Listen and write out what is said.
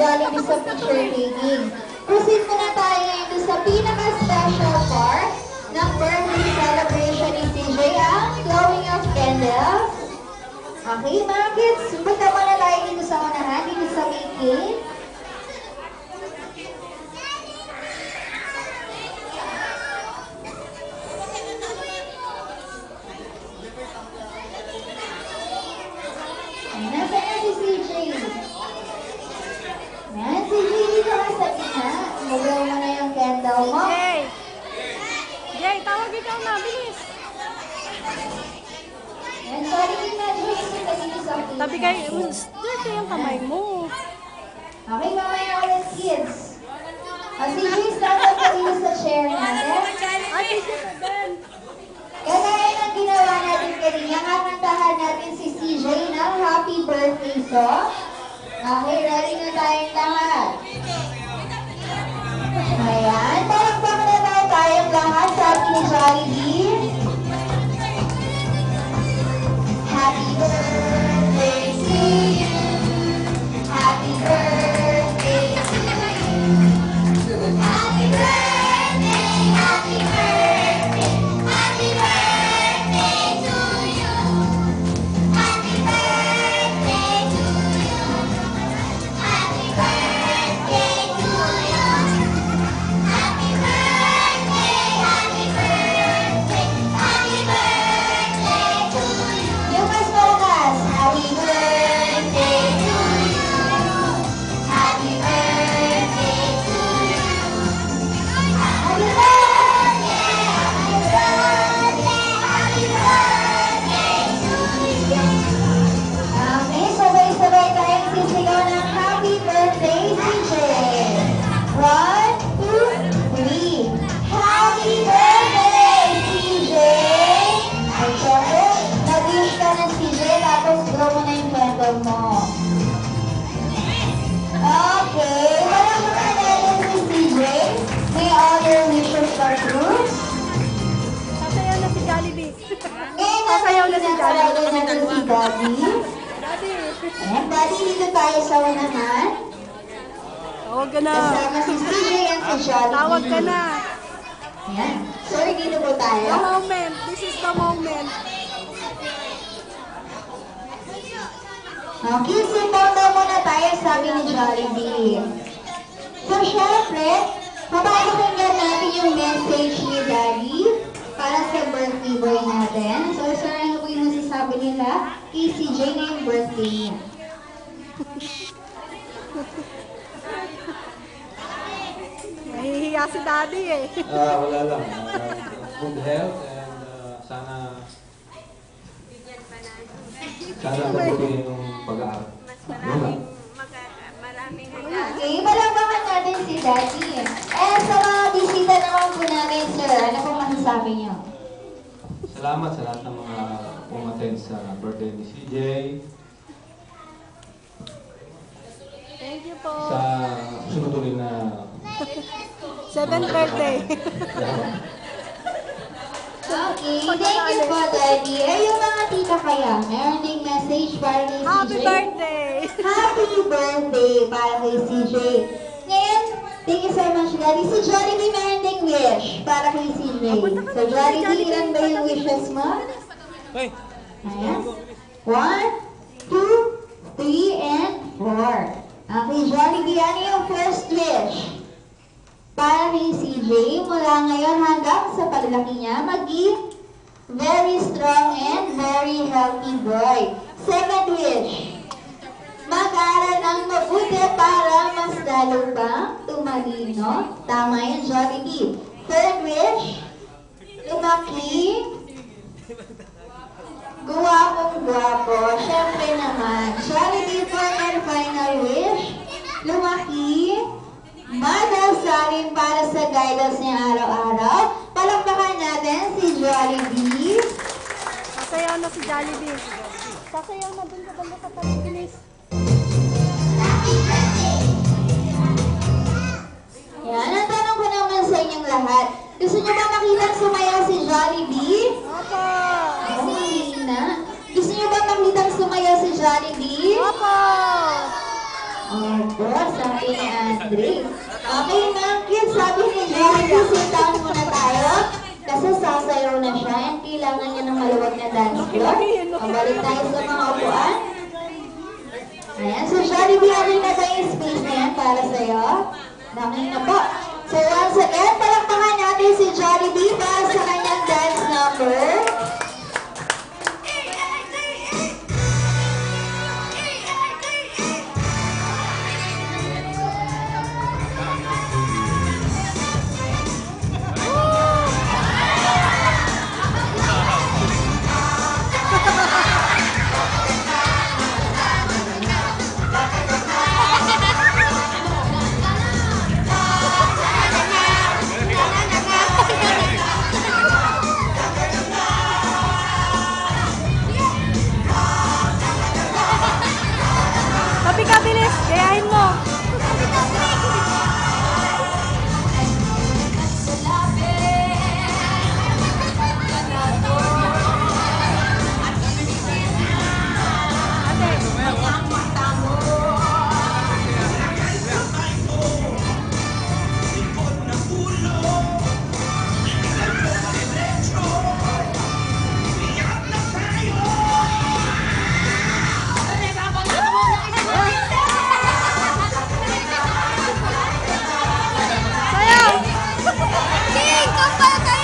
Jollibee sa picture taking. Proceed muna tayo ngayon sa pinaka-special part ng birthday celebration ni CJ, ang blowing of candles. Okay, mga kids, punta muna tayo dito sa unahan, dito sa may cake. Nasaan na si CJ? Yan, CJ, dito ka sa gitna. Mag-blow mo na yung candle mo. Jay, tawag ikaw na, bilis. Yan, sorry na, Diyos, dito sa gitna. Tabi kayo, dirty yung kamay mo. Okay, mamaya ulit, kids. CJ, stand up po dito sa chair natin. Ate, dito din. Kagaya ng ginawa natin kanina, kakantahan natin si CJ ng happy birthday song. Okay, ready na tayong lahat. Ayan, palakpakan na daw tayong lahat sa ating ni Jollibee. Happy birthday to you. Happy birthday to you. Happy birthday, happy birthday. Happy birthday to you. Happy birthday to you. Happy birthday to you. Happy birthday, happy birthday. Happy birthday to you. Yung mas malakas. Happy birthday to you. Happy birthday to you. Happy birthday, happy birthday, happy birthday to you. Okay, sabay-sabay tayong sisigaw ng happy birthday, CJ. 1, 2, 3. Happy birthday, CJ! Ay, syempre, nag-wish ka ng CJ, tapos blow mo na yung candle mo. Okay, wala mo na natin si CJ. May all your wishes are true. Sasayaw na si Jollibee. Ngayon Sasayaw na si Jollibee. natin si Daddy. Daddy. Ayan, Daddy, dito tayo sa unahan. Tawag ka na. Kasama si CJ at si Jollibee. Tawag ka na. Ayan. Sir, dito po tayo. The moment. This is the moment. Kissing photo muna tayo, sabi ni Jollibee. So, syempre, papakinggan natin yung message ni Daddy para sa birthday boy natin. So, sir, ano po yung masasabi nila kay CJ na yung birthday niya? Nahihiya si Daddy eh. Wala lang. Good health and sana patuloy yung pag-aaral. Okay, palakpakan natin si Daddy. Eh, sa mga bisita naman po natin, sir, ano po masasabi niyo? Salamat sa lahat ng mga umattend sa birthday ni CJ. Thank you po. Sa sunod ulit na 7th birthday. Okay, thank you po, Daddy. Eh, yung mga tita kaya, meron ding message para kay CJ. Happy birthday! Happy birthday para kay CJ. Ngayon, thank you so much, Daddy. Si Jollibee meron ding wish para kay CJ. So, Jollibee, ilan ba yung wishes mo? Ayan. 1, 2, 3, and 4. Okay, Jollibee, ano yung first wish? Para kay CJ, mula ngayon hanggang sa paglaki niya, maging very strong and very healthy boy. Second wish, mag-aral ng mabuti para mas lalo pang tumalino. Tama yun, Jollibee. Third wish, lumaki, guwapong-guwapo. Siyempre naman, Jollibee, fourth and final wish, lumaki, madasalin para sa guidance niya araw-araw. Palakpakan natin si Jollibee. Sasayaw na si Jollibee. Sasayaw na dun sa banda sa tabi, bilis. Yan, ang tanong ko naman sa inyong lahat. Gusto niyo ba makita sumayaw si Jollibee? Opo! Ako mahina. Gusto niyo ba makita sumayaw si Jollibee? Opo! Opo, sabi ni Andre. Okay, ma'am, kids, sabi ni Jollibee, sit down muna tayo. Kasi sasayaw na siya and kailangan niya ng maluwag na dance floor. Pabalik tayo sa mga upuan. Ayan, so Jollibee, ano na ba yung space na yan para sa'yo? Dami na po. So once again, palakpakan natin si Jollibee para sa kanyang dance number. Kapi ka, bilis. Gayahin mo. Sayaw! King, kapal kayo!